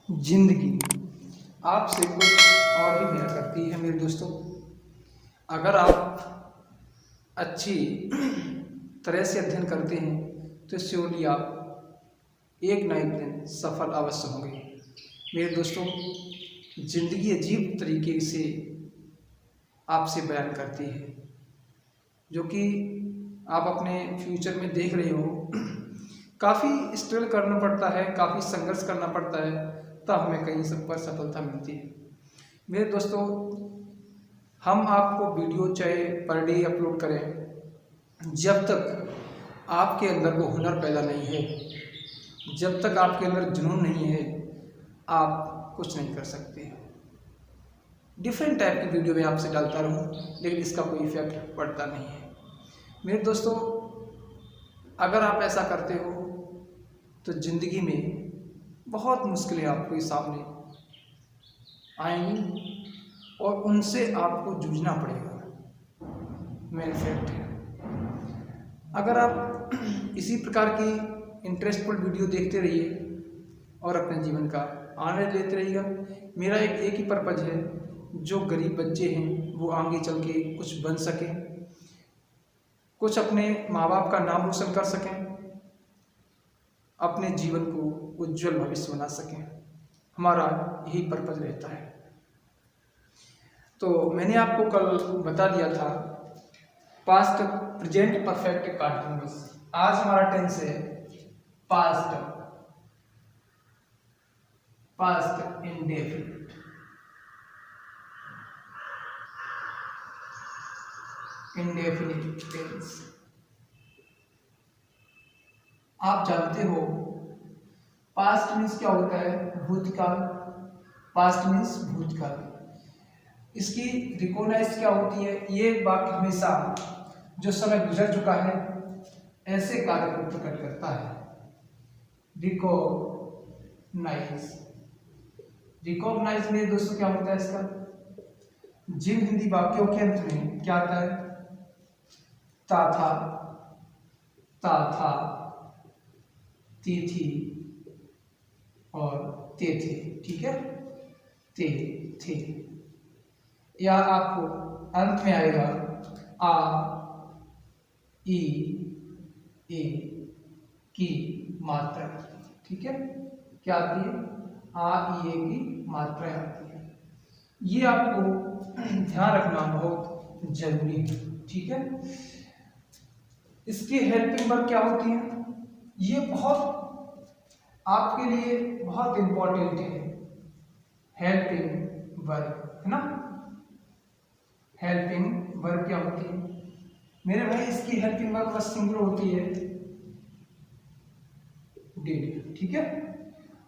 जिंदगी आपसे कुछ और ही प्यार करती है मेरे दोस्तों। अगर आप अच्छी तरह से अध्ययन करते हैं तो श्योरली आप एक ना एक दिन सफल अवश्य होंगे। मेरे दोस्तों, जिंदगी अजीब तरीके से आपसे बयान करती है, जो कि आप अपने फ्यूचर में देख रहे हो। काफ़ी स्ट्रगल करना पड़ता है, काफ़ी संघर्ष करना पड़ता है, तब हमें कहीं सब पर सफलता मिलती है। मेरे दोस्तों, हम आपको वीडियो चाहे पर डे अपलोड करें, जब तक आपके अंदर वो हुनर पैदा नहीं है, जब तक आपके अंदर जुनून नहीं है, आप कुछ नहीं कर सकते। डिफरेंट टाइप की वीडियो मैं आपसे डालता रहूं, लेकिन इसका कोई इफेक्ट पड़ता नहीं है। मेरे दोस्तों, अगर आप ऐसा करते हो तो ज़िंदगी में बहुत मुश्किलें आपके सामने आएंगी और उनसे आपको जूझना पड़ेगा। मेन फैक्ट है। अगर आप इसी प्रकार की इंटरेस्टफुल वीडियो देखते रहिए और अपने जीवन का आनंद लेते रहिएगा। मेरा एक ही पर्पज है, जो गरीब बच्चे हैं वो आगे चल के कुछ बन सकें, कुछ अपने माँ बाप का नाम रोशन कर सकें, अपने जीवन को उज्जवल भविष्य बना सकें। हमारा यही पर्पज रहता है। तो मैंने आपको कल बता दिया था पास्ट प्रेजेंट परफेक्ट कंटिन्यूअस। आज हमारा टेंस है पास्ट इंडेफिनिट। Indefinite tense. आप जानते हो पास्ट मीन्स क्या होता है? भूतकाल। पास्ट मीन्स भूतकाल। इसकी रिकॉग्नाइज क्या होती है? ये वाक्य हमेशा जो समय गुजर चुका है ऐसे कार्य को प्रकट करता है। रिकॉग्नाइज में दोस्तों क्या होता है इसका? जिन हिंदी वाक्यों के अंत में क्या आता है? ता था, ती थी और ते थे। ठीक है, ते थे। या आपको अंत में आएगा आ, ई, ए की मात्रा। ठीक है, क्या आती है? आ, ई, ए की मात्रा आती है। ये आपको ध्यान रखना बहुत जरूरी है। ठीक है, इसकी हेल्पिंग वर्ब क्या होती है? ये बहुत आपके लिए बहुत इंपॉर्टेंट है। हेल्पिंग वर्ब है ना। हेल्पिंग वर्ब क्या होती है मेरे भाई? इसकी हेल्पिंग वर्ब बस सिंगुलर होती है, डिड। ठीक है,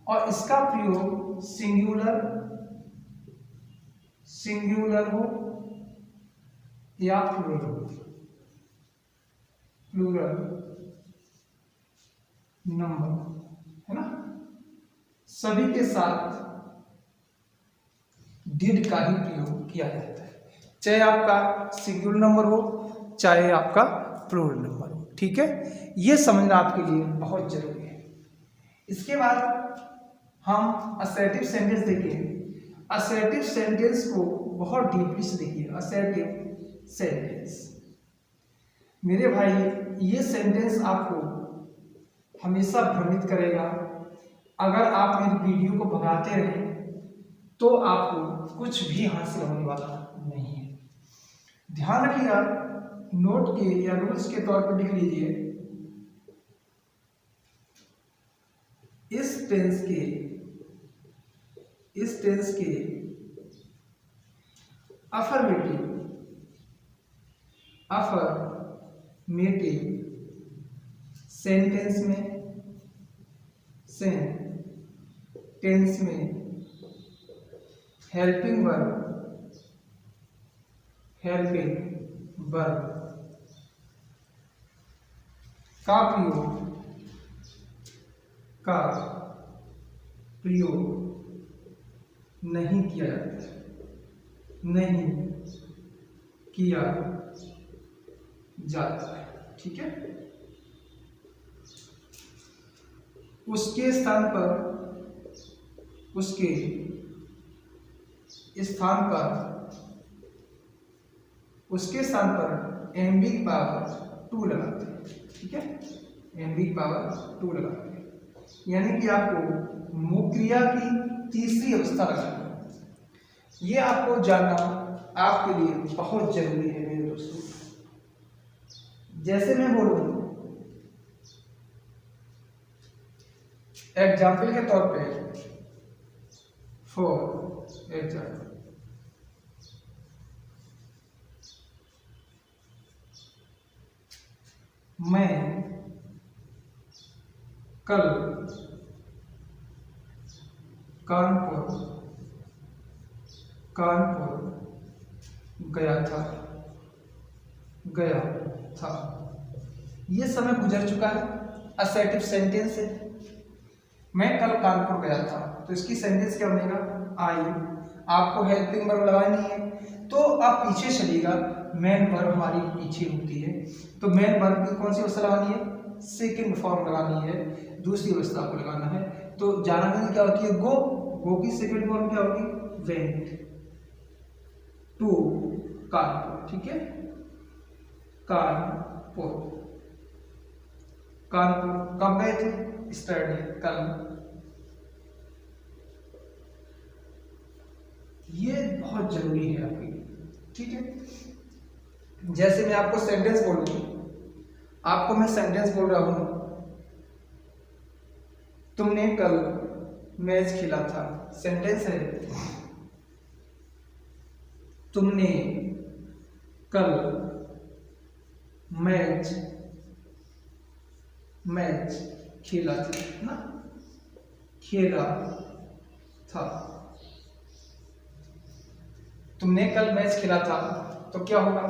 और इसका प्रयोग सिंगुलर हो या प्लूरल हो। प्लूरल नंबर है ना, सभी के साथ डिड का ही प्रयोग किया जाता है, चाहे आपका सिंगुलर नंबर हो चाहे आपका प्लूरल नंबर हो। ठीक है, यह समझना आपके लिए बहुत जरूरी है। इसके बाद हम असर्टिव सेंटेंस देखें। असर्टिव सेंटेंस को बहुत डीपली से देखिए। असर्टिव सेंटेंस मेरे भाई, ये सेंटेंस आपको हमेशा भ्रमित करेगा। अगर आप मेरी वीडियो को भगाते रहे तो आपको कुछ भी हासिल होने वाला नहीं है। ध्यान रखिएगा, नोट के या रूल्स के तौर पर लिख लीजिए। इस टेंस के अफर्मेटिव सेंटेंस में हेल्पिंग वर्ब का प्रयोग नहीं किया जाता है। ठीक है, उसके स्थान पर उसके स्थान पर mv की पावर 2 लगाते हैं। ठीक है, mv की पावर 2 लगाते हैं, यानी कि आपको मुक्रिया की तीसरी अवस्था लगानी है। ये आपको जानना आपके लिए बहुत जरूरी है मेरे दोस्तों। जैसे मैं बोलूं एग्जाम्पल के तौर पे, फॉर एग्जाम्पल मैं कल कानपुर गया था। ये समय गुजर चुका है, असर्टिव सेंटेंस है। मैं कल कानपुर गया था, तो इसकी सेंटेंस क्या बनेगा? आई। आपको हेल्पिंग वर्ब लगानी है, तो आप पीछे चलिएगा। मेन वर्ब हमारी पीछे होती है, तो मेन वर्ब की कौन सी अवस्था लगानी है? सेकंड फॉर्म लगानी है, दूसरी अवस्था को लगाना है। तो जाना क्या होती है? गो की सेकंड फॉर्म क्या होगी? Went to Kanpur. ठीक है, कानपुर कब गए थे? स्टडी, कल। ये बहुत जरूरी है आपके लिए। ठीक है, जैसे मैं आपको सेंटेंस बोलूं, आपको मैं सेंटेंस बोल रहा हूं, तुमने कल मैच खेला था। सेंटेंस है, तुमने कल मैच खेला था ना, खेला था। तुमने कल मैच खेला था, तो क्या होगा?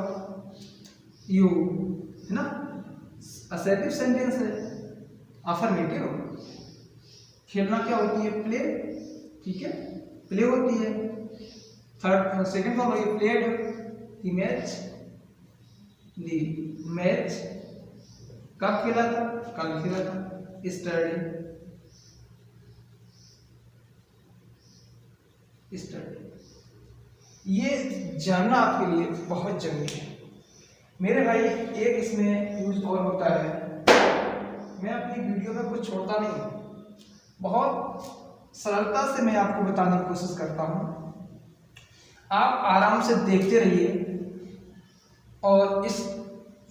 यू, है ना, असर्टिव सेंटेंस है, अफर्मेटिव। खेलना क्या होती है? प्ले। ठीक है, प्ले होती है। सेकंड फॉर्म है प्लेड। द मैच कब खेला था? कल खेला था। स्टडी, ये जानना आपके लिए बहुत जरूरी है मेरे भाई। एक इसमें यूज और होता है, मैं अपनी वीडियो में कुछ छोड़ता नहीं, बहुत सरलता से मैं आपको बताने की कोशिश करता हूं। आप आराम से देखते रहिए और इस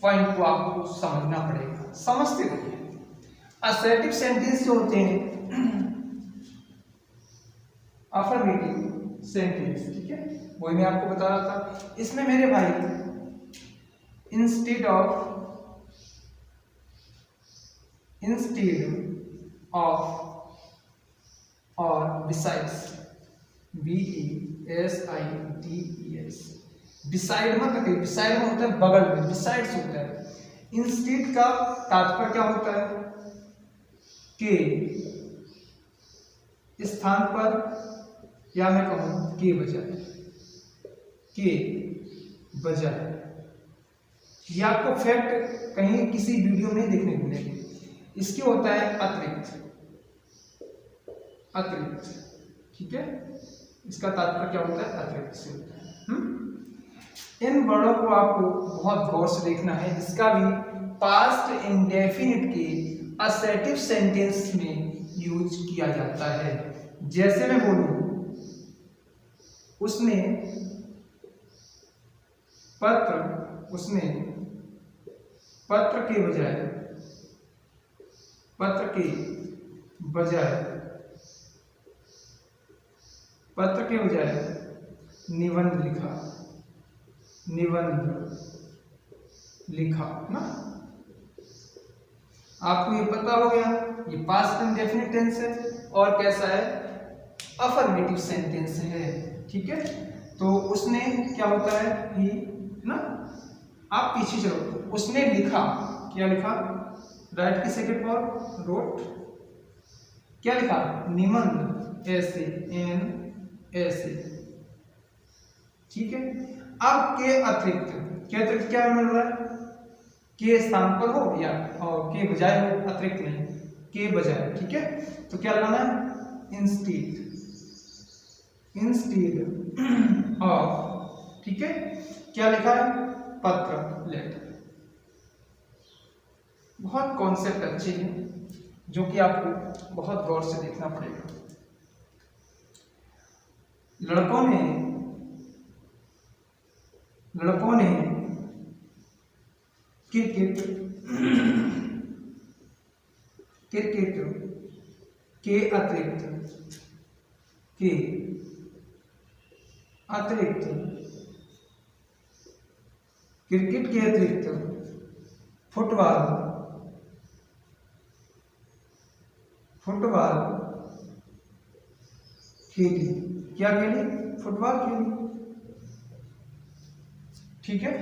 पॉइंट को आपको समझना पड़ेगा, समझते रहिए। असर्टिव सेंटेंस जो होते हैं, अफर्मेटिव सेंटेंस, ठीक है, वही मैं आपको बता रहा था। इसमें मेरे भाई इंस्टेड ऑफ और बिसाइड्स, BESIDES, बिसाइड मत कहिए, बिसाइड में होता है बगल में, बिसाइड्स होता है। इंस्टेड का तात्पर्य क्या होता है? के स्थान पर, या मैं कहूं के बजाय। ये आपको फैक्ट कहीं किसी वीडियो में देखने को मिलेगी। इसके होता है अतिरिक्त, ठीक है, इसका तात्पर्य क्या होता है? अतिरिक्त से होता है। इन वर्णों को आपको बहुत गौर से देखना है, जिसका भी पास्ट इंडेफिनिट के असर्टिव सेंटेंस में यूज किया जाता है। जैसे मैं बोलूं, उसने पत्र के बजाय निबंध लिखा ना। आपको ये पता हो गया, ये पास्ट इंडेफिनिट टेंस है और कैसा है? अफर्मेटिव सेंटेंस है। ठीक है, तो उसने क्या होता है? ही ना। आप पीछे चलो, उसने लिखा, क्या लिखा? राइट की सेकंड फॉर्म रोट, क्या लिखा? निबंध, ऐसे। ठीक है, अब के अतिरिक्त क्या मिल रहा है? के स्थान पर हो या और के बजाय हो, अतिरिक्त नहीं, के बजाय। ठीक है, तो क्या लगाना है? इंस्टीड, इंस्टीड ऑफ, ठीक है, क्या लिखा है, पत्र, लेटर। बहुत कॉन्सेप्ट अच्छे हैं जो कि आपको बहुत गौर से देखना पड़ेगा। लड़कों ने क्रिकेट के अतिरिक्त फुटबॉल खेली, क्या खेली, फुटबॉल खेली, ठीक है।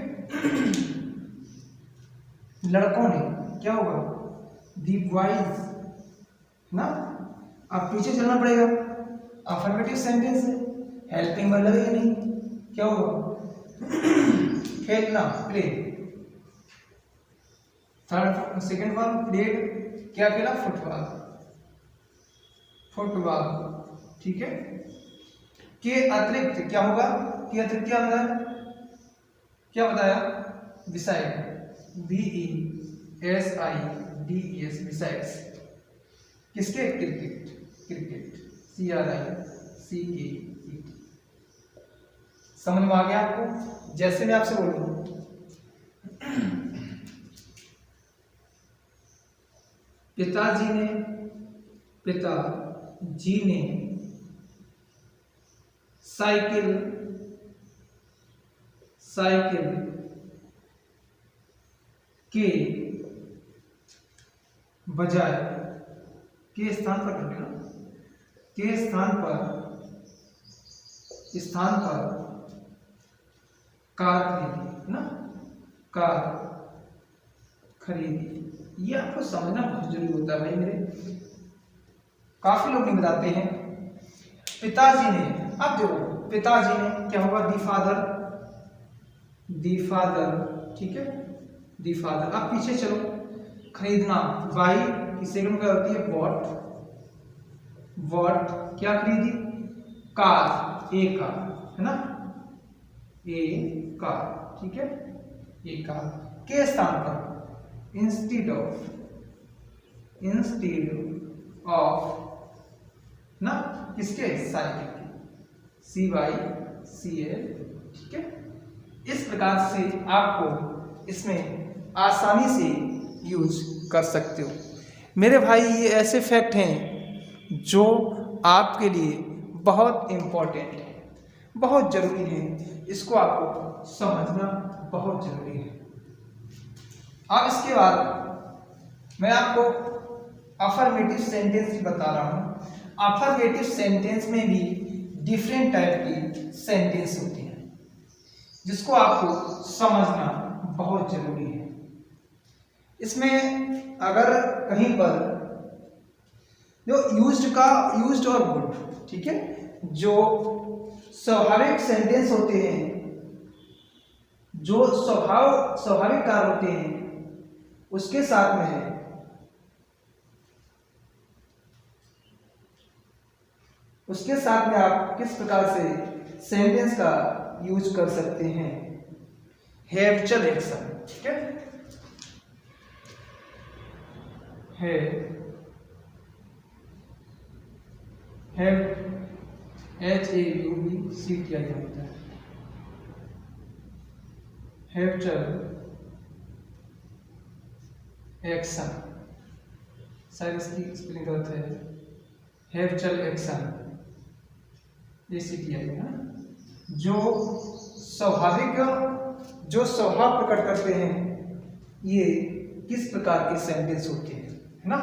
लड़कों ने, क्या होगा, दी बॉयज ना, अब पीछे चलना पड़ेगा, अफर्मेटिव सेंटेंस है, हेल्पिंग वर्ब लगेगा नहीं, क्या होगा, खेलना, play. Third second verb played, क्या खेला, फुटबॉल, ठीक है। के अतिरिक्त क्या होगा, के अतिरिक्त क्या बताया, बिसाइड, BESIDES, बिसाइड्स, किसके, क्रिकेट, CRICKET। समझ में आ गया आपको। जैसे मैं आपसे बोलूं, पिताजी ने साइकिल के बजाय, के स्थान पर कर लेना, के स्थान पर कार खरीदी ना, कार खरीदी। ये आपको समझना बहुत जरूरी होता है भाई मेरे, काफी लोग नहीं बताते हैं। पिताजी ने, अब देखो, पिताजी ने क्या होगा, दी फादर, ठीक है, दी फादर। अब पीछे चलो, खरीदना, बाई की सेकंड क्या होती है, वॉट, क्या खरीदी, कार, ए कार, है ना, ए कार, ठीक है, ए कार। के स्थान पर इंस्टीड ऑफ ना, किसके, साइकिल के, CYCL, ठीक है। इस प्रकार से आपको इसमें आसानी से यूज कर सकते हो मेरे भाई। ये ऐसे फैक्ट हैं जो आपके लिए बहुत इम्पोर्टेंट है, बहुत ज़रूरी है, इसको आपको समझना बहुत ज़रूरी है। अब इसके बाद मैं आपको अफर्मेटिव सेंटेंस बता रहा हूँ। अफर्मेटिव सेंटेंस में भी डिफरेंट टाइप की सेंटेंस होती हैं जिसको आपको समझना बहुत जरूरी है। इसमें अगर कहीं पर जो यूज्ड और गुड, ठीक है, जो स्वाभाविक सेंटेंस होते हैं, जो स्वाभाविक कार्य होते हैं, उसके साथ में आप किस प्रकार से सेंटेंस का यूज कर सकते हैं, हैवचल एक्शन, ठीक है, HAVCTI होता है, हैवचल एक्शन, शायद इसकी स्पेलिंग गलत है, हैवचल एक्शन ACTI है ना, जो स्वभाव प्रकट करते हैं, ये किस प्रकार के सेंटेंस होते हैं, है ना,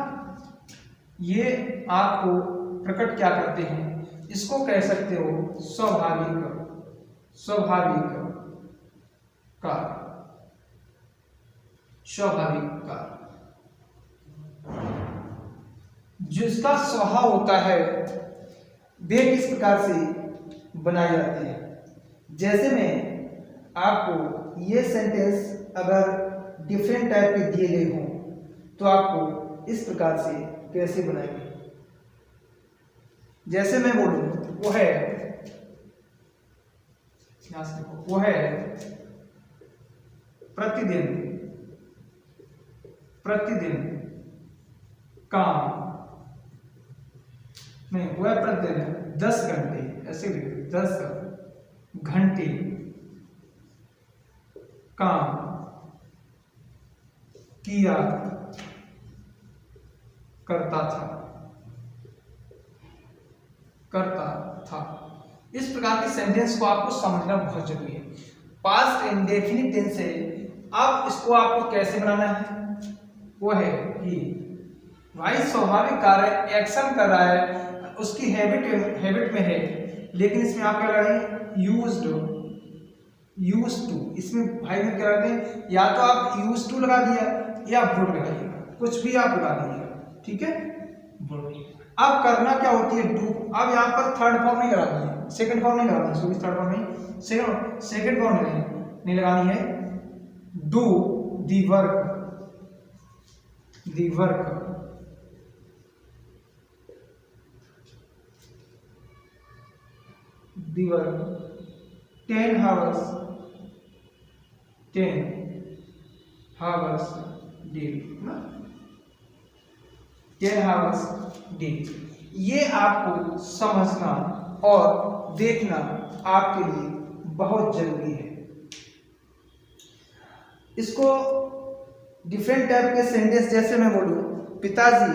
ये आपको प्रकट क्या करते हैं, इसको कह सकते हो स्वाभाविक कार्य। जिसका स्वभाव होता है वे किस प्रकार से बनाए जाते हैं। जैसे मैं आपको ये सेंटेंस अगर डिफरेंट टाइप के दिए गए हों तो आपको इस प्रकार से कैसे बनाएंगे। जैसे मैं बोलूं, वो है यहां से देखो, वो है प्रतिदिन काम, नहीं वो है प्रतिदिन 10 घंटे, ऐसे लिखो 10 घंटे काम किया करता था। इस प्रकार के सेंटेंस को आपको समझना बहुत जरूरी है। पास्ट इंडेफिनिट टेंस है। अब इसको आपको कैसे बनाना है, वो है कि भाई स्वाभाविक कार्य एक्शन कर रहा है, उसकी हैबिट में है, लेकिन इसमें आप क्या लगाएंगे, यूज्ड टू। इसमें भाई में क्या लगाते हैं, या तो आप यूज्ड टू लगा दिया या वुड लगाइएगा, कुछ भी आप लगा दीजिएगा, ठीक है। अब करना क्या होती है, डू। अब यहाँ पर थर्ड फॉर्म नहीं लगानी है, सेकंड फॉर्म नहीं लगानी है, सॉरी थर्ड फॉर्म नहीं, सेकंड फॉर्म नहीं लगानी है। Do the work, the work 10 hours daily ना, 10 hours daily। ये आपको समझना और देखना आपके लिए बहुत जरूरी है। इसको डिफरेंट टाइप के सेंटेंस, जैसे मैं बोलूं पिताजी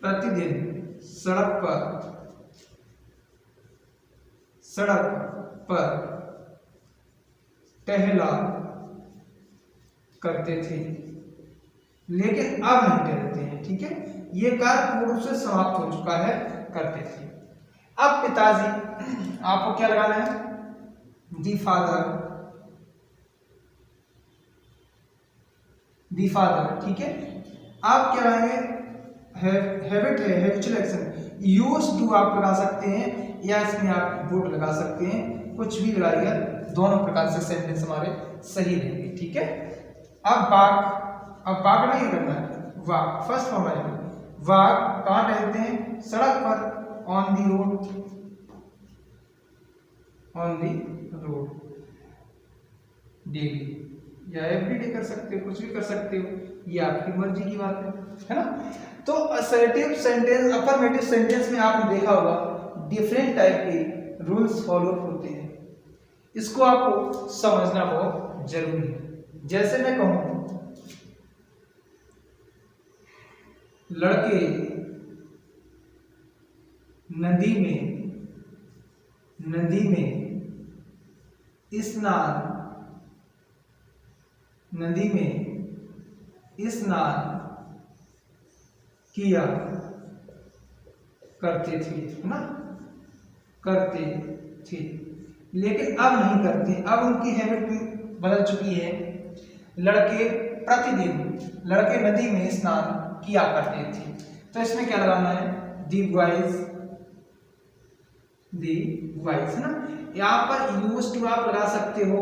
प्रतिदिन सड़क पर टहला करते थे, लेकिन अब नहीं टहलते हैं, ठीक है। ये कार्य पूर्ण रूप से समाप्त हो चुका है, करते थे। अब पिताजी आपको क्या लगाना है, दी फादर, ठीक है। आप क्या लगाएंगे, हैबिट है, हैबिचुअल एक्शन। यूज्ड टू आप लगा सकते हैं या इसमें आप वुड लगा सकते हैं, कुछ भी लगाइएगा, दोनों प्रकार से सेंटेंस हमारे सही रहेंगे, ठीक है। अब बाग नहीं करना है, वाक फर्स्ट फॉर्म आएगा। वाक कहाँ टहलते हैं, सड़क पर, ऑन दी रोड डेली या एवरीडे कर सकते हो, कुछ भी कर सकते हो, ये आपकी मर्जी की बात है ना। तो असर्टिव सेंटेंस, अफर्मेटिव सेंटेंस में आपने देखा होगा डिफरेंट टाइप के रूल्स फॉलो होते हैं, इसको आपको समझना बहुत जरूरी है। जैसे मैं कहूं लड़के नदी में स्नान किया करते थे, है ना, करते थे, लेकिन अब नहीं करते, अब उनकी हैबिट बदल चुकी है। लड़के नदी में स्नान किया करते थे, तो इसमें क्या लगाना है, दी वाइज, है ना। यहाँ पर यूज्ड टू आप लगा सकते हो,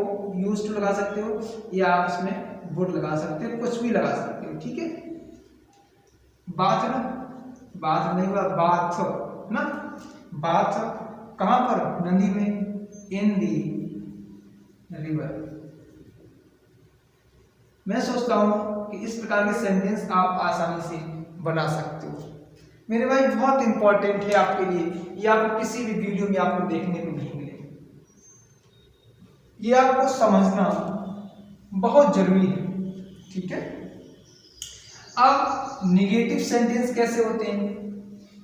या आप इसमें वुड लगा सकते हो, कुछ भी लगा सकते हो, ठीक है। बाथ नहीं हुआ, बाथ ना, बाथ कहां पर, नदी में, इन दी रिवर। मैं सोचता हूं कि इस प्रकार के सेंटेंस आप आसानी से बना सकते हो। मेरे भाई बहुत इंपॉर्टेंट है आपके लिए, ये आपको किसी भी वीडियो में आपको देखने को नहीं मिलेगा, ये आपको समझना बहुत जरूरी है, ठीक है। अब निगेटिव सेंटेंस कैसे होते हैं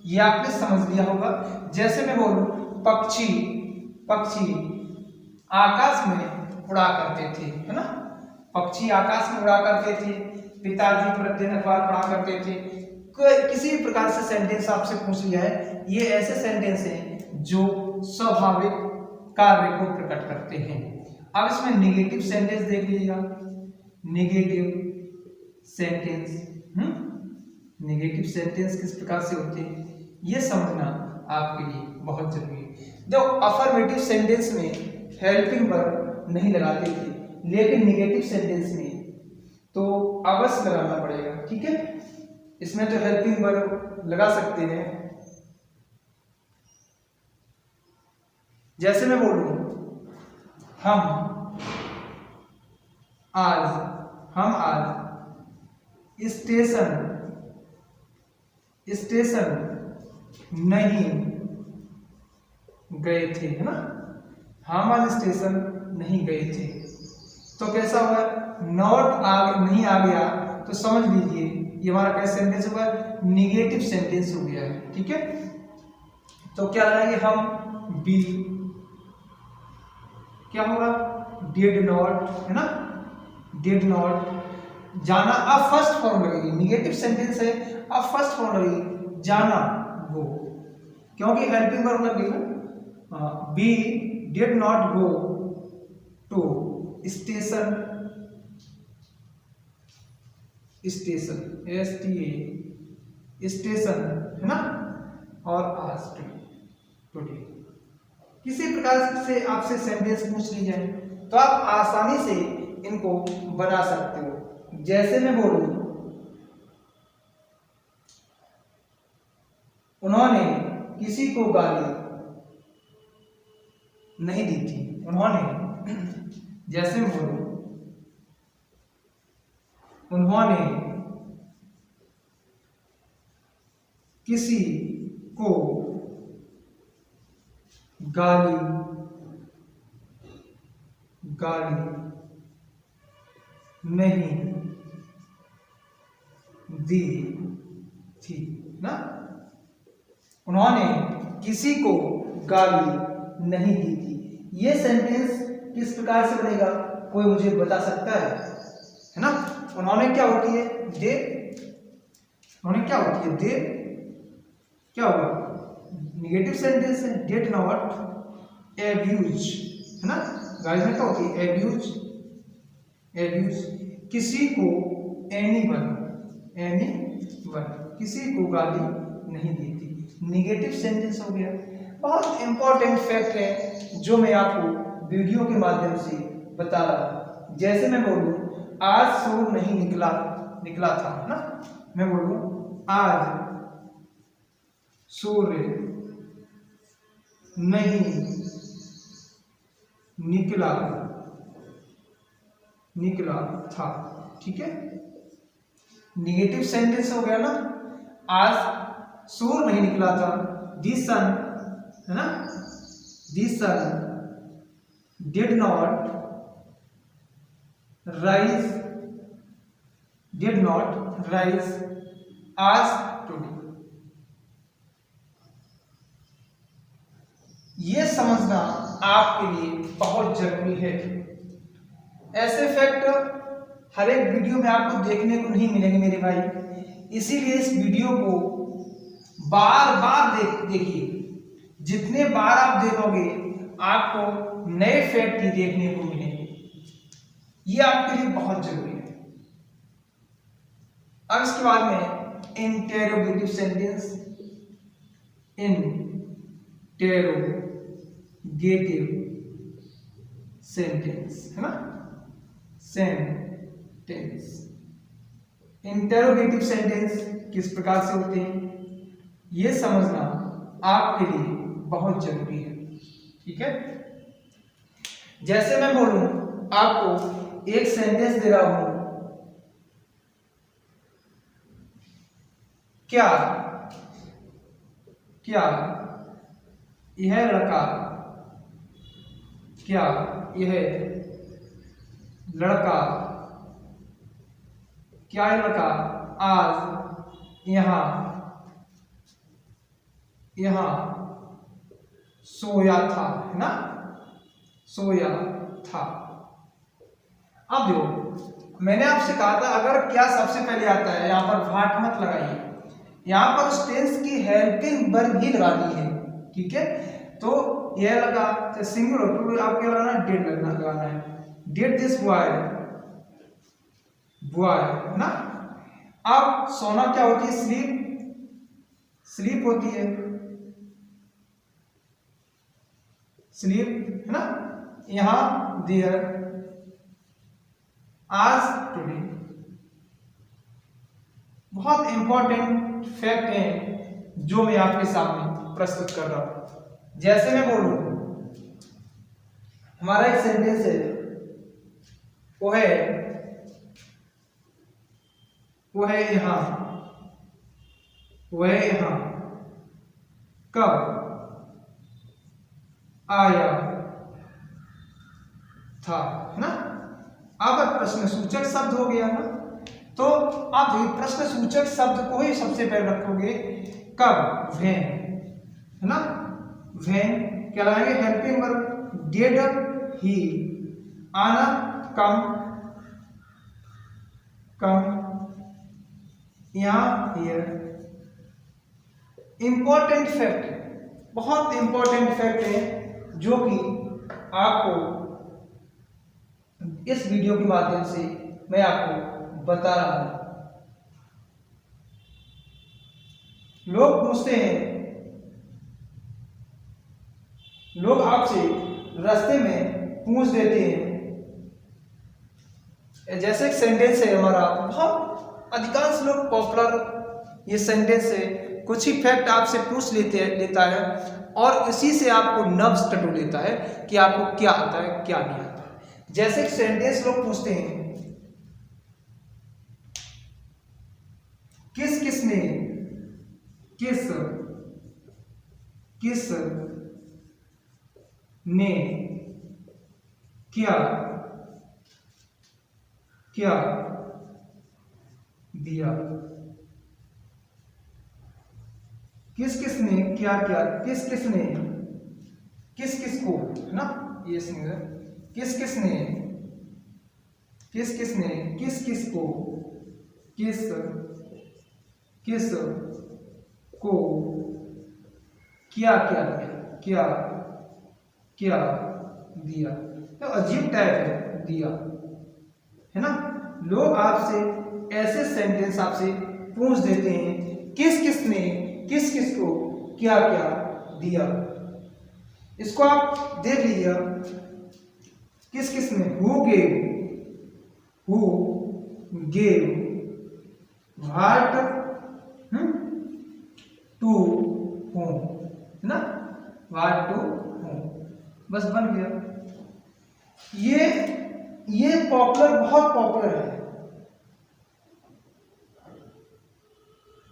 ये आपने समझ लिया होगा। जैसे मैं बोलूं पक्षी आकाश में उड़ा करते थे, है ना, पक्षी आकाश में उड़ा करते थे। पिताजी प्रतिदिन अखबार पढ़ा करते थे। किसी भी प्रकार से सेंटेंस आपसे पूछ लिया है, ये ऐसे सेंटेंस हैं जो स्वाभाविक कार्य को प्रकट करते हैं। अब इसमें नेगेटिव सेंटेंस देख लीजिएगा, नेगेटिव सेंटेंस किस प्रकार से होते हैं ये समझना आपके लिए बहुत जरूरी है। देखो अफर्मेटिव सेंटेंस में हेल्पिंग वर्ब नहीं लगाते थे, लेकिन नेगेटिव सेंटेंस में तो अवश्य लगाना पड़ेगा। ठीक है, इसमें तो हेल्पिंग वर्ब लगा सकते हैं। जैसे मैं बोलूं हम आज स्टेशन नहीं गए थे, है ना। हम आज स्टेशन नहीं गए थे, तो कैसा हुआ, नॉट नहीं आ गया, तो समझ लीजिए ये हमारा कैसा सेंटेंस हुआ, निगेटिव सेंटेंस हो गया है। ठीक है, तो क्या लगाएंगे हम, बी, क्या होगा, डिड नॉट, है ना, डिड नॉट जाना। अब फर्स्ट फॉर्म लगेगी, निगेटिव सेंटेंस है, अब फर्स्ट फॉर्म लगेगी जाना, गो, क्योंकि हेल्पिंग वर्ब लग गई ना। B did not go to station, station STA station, है ना, और आज टुडे। किसी प्रकार से आपसे सेंटेंस पूछ ली जाए तो आप आसानी से इनको बना सकते हो। जैसे मैं बोलूं उन्होंने किसी को गाली नहीं दी थी, उन्होंने, जैसे मैं बोलूं उन्होंने किसी को गाली नहीं दी थी ना, उन्होंने किसी को गाली नहीं दी थी। ये सेंटेंस किस प्रकार से बनेगा, कोई मुझे बता सकता है ना। उन्होंने क्या होती है, दे, उन्होंने क्या होती है, दे, क्या होगा, निगेटिव सेंटेंस है, डिड नॉट एब्यूज, है ना, गाली में क्या होती है, एब्यूज, किसी को, एनीवन, किसी को गाली नहीं दी थी, निगेटिव सेंटेंस हो गया। बहुत इंपॉर्टेंट फैक्ट है जो मैं आपको वीडियो के माध्यम से बता रहा हूं। जैसे मैं बोलूं आज सूर्य नहीं निकला था, ना, मैं बोलूं आज सूर्य नहीं निकला था। ठीक है, निगेटिव सेंटेंस हो गया ना, आज सूर्य नहीं निकला था, दी सन, है ना, दी सन डिड नॉट राइज आज टुडे। ये समझना आपके लिए बहुत जरूरी है। ऐसे फैक्ट हर एक वीडियो में आपको देखने को नहीं मिलेंगे मेरे भाई, इसीलिए इस वीडियो को बार बार देखिए। जितने बार आप देखोगे आपको नए फैक्ट ही देखने को मिलेंगे, ये आपके लिए बहुत जरूरी है। अब इसके बाद में इंटेरोगेटिव सेंटेंस, है ना, इंटेरोगेटिव सेंटेंस किस प्रकार से होते हैं ये समझना आपके लिए बहुत जरूरी है। ठीक है, जैसे मैं बोलूं आपको एक सेंटेंस दे रहा हूं, क्या यह लड़का, क्या यह लड़का, क्या यह लड़का आज यहाँ सोया था, है ना, सोया था। अब देखो मैंने आपसे कहा था अगर क्या सबसे पहले आता है, यहाँ पर वाट मत लगाइए, यहाँ पर उस टेंस की हेल्पिंग वर्ब भी लगानी है। ठीक है, तो यह लगा सिंगुलर प्लूरल आपको क्या लगाना है, डिड लगाना है, डिड दिस बॉय, है ना। अब सोना क्या होती है, स्लीप होती है, है ना। यहां देयर, आज टुडे, बहुत इंपॉर्टेंट फैक्ट हैं जो मैं आपके सामने प्रस्तुत कर रहा हूं। जैसे मैं बोलूं, हमारा एक सेंटेंस है, वो है यहां, वह यहां कब आया था, है ना। अब प्रश्न सूचक शब्द हो गया ना, तो आप प्रश्न सूचक शब्द को ही सबसे पहले रखोगे कब, व्हेन, है ना। व्हेन क्या लाएंगे, हेल्पिंग वर्ब, डिड, ही, आना, कम, यहाँ, हियर। इंपॉर्टेंट फैक्ट, बहुत इंपॉर्टेंट फैक्ट है जो कि आपको इस वीडियो के माध्यम से मैं आपको बता रहा हूं। लोग पूछते हैं, लोग आपसे रास्ते में पूछ देते हैं, जैसे एक सेंटेंस है हमारा, बहुत अधिकांश लोग पॉपुलर ये सेंटेंस है, कुछ ही फैक्ट आपसे पूछ लेता है और इसी से आपको नर्व्स टटो लेता है कि आपको क्या आता है क्या नहीं आता है। जैसे एक सेंटेंस लोग पूछते हैं, किस ने क्या दिया, किसने क्या किया, किसको, है ना, ये किसने किसको, को क्या दिया। तो अजीब टाइप है दिया, है ना। लोग आपसे ऐसे सेंटेंस आपसे पूछ देते हैं, किसने किसको क्या दिया। इसको आप देख लीजिए, किसने, who gave what to home, है ना, व्हाट टू होम, बस बन गया। ये पॉपुलर, बहुत पॉपुलर है।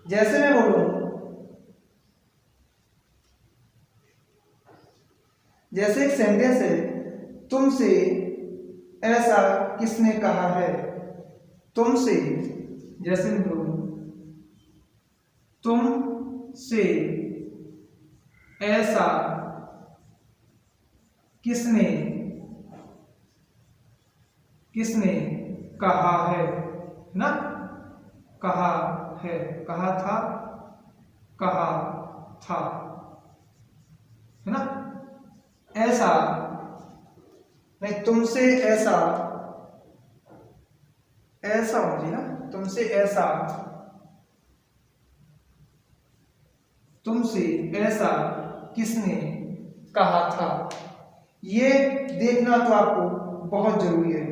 जैसे मैं बोलूं, जैसे एक सेंटेंस है, तुमसे ऐसा किसने कहा है, तुमसे, जैसे मैं बोलूं, तुमसे ऐसा किसने कहा है ना, कहा है, कहा था, है ना। ऐसा नहीं, तुमसे ऐसा होगी ना, तुमसे ऐसा किसने कहा था। ये देखना तो आपको बहुत जरूरी है।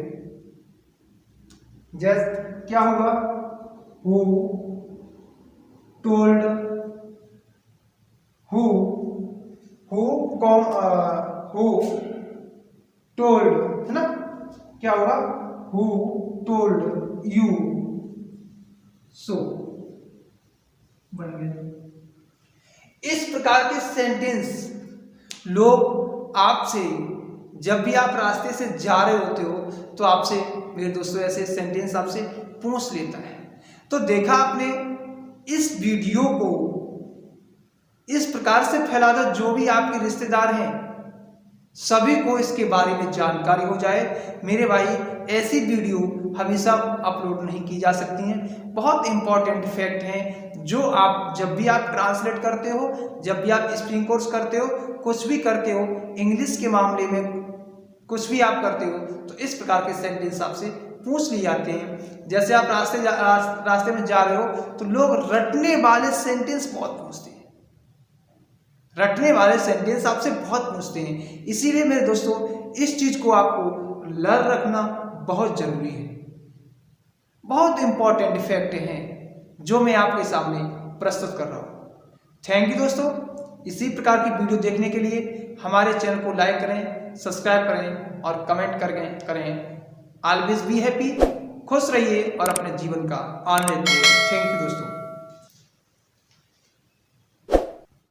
जैसे क्या होगा, हु टोल्ड, हु टोल्ड, है ना। क्या होगा, हु टोल्ड यू सो, बन गया। इस प्रकार के सेंटेंस लोग आपसे, जब भी आप रास्ते से जा रहे होते हो तो आपसे, मेरे दोस्तों, ऐसे सेंटेंस आपसे पूछ लेता है। तो देखा आपने, इस वीडियो को इस प्रकार से फैला दो, जो भी आपके रिश्तेदार हैं सभी को इसके बारे में जानकारी हो जाए। मेरे भाई, ऐसी वीडियो हमेशा अपलोड नहीं की जा सकती हैं। बहुत इंपॉर्टेंट फैक्ट हैं जो आप, जब भी आप ट्रांसलेट करते हो, जब भी आप स्पीकिंग कोर्स करते हो, कुछ भी करते हो, इंग्लिश के मामले में कुछ भी आप करते हो, तो इस प्रकार के सेंटेंस आपसे पूछ लिए जाते हैं। जैसे आप रास्ते में जा रहे हो तो लोग रटने वाले सेंटेंस बहुत पूछते हैं, रटने वाले सेंटेंस आपसे बहुत पूछते हैं। इसीलिए मेरे दोस्तों, इस चीज को आपको लर्न रखना बहुत जरूरी है। बहुत इंपॉर्टेंट फैक्ट है जो मैं आपके सामने प्रस्तुत कर रहा हूँ। थैंक यू दोस्तों। इसी प्रकार की वीडियो देखने के लिए हमारे चैनल को लाइक करें, सब्सक्राइब करें और कमेंट करें। ऑलवेज बी हैप्पी, खुश रहिए और अपने जीवन का आनंद लीजिए। थैंक यू दोस्तों।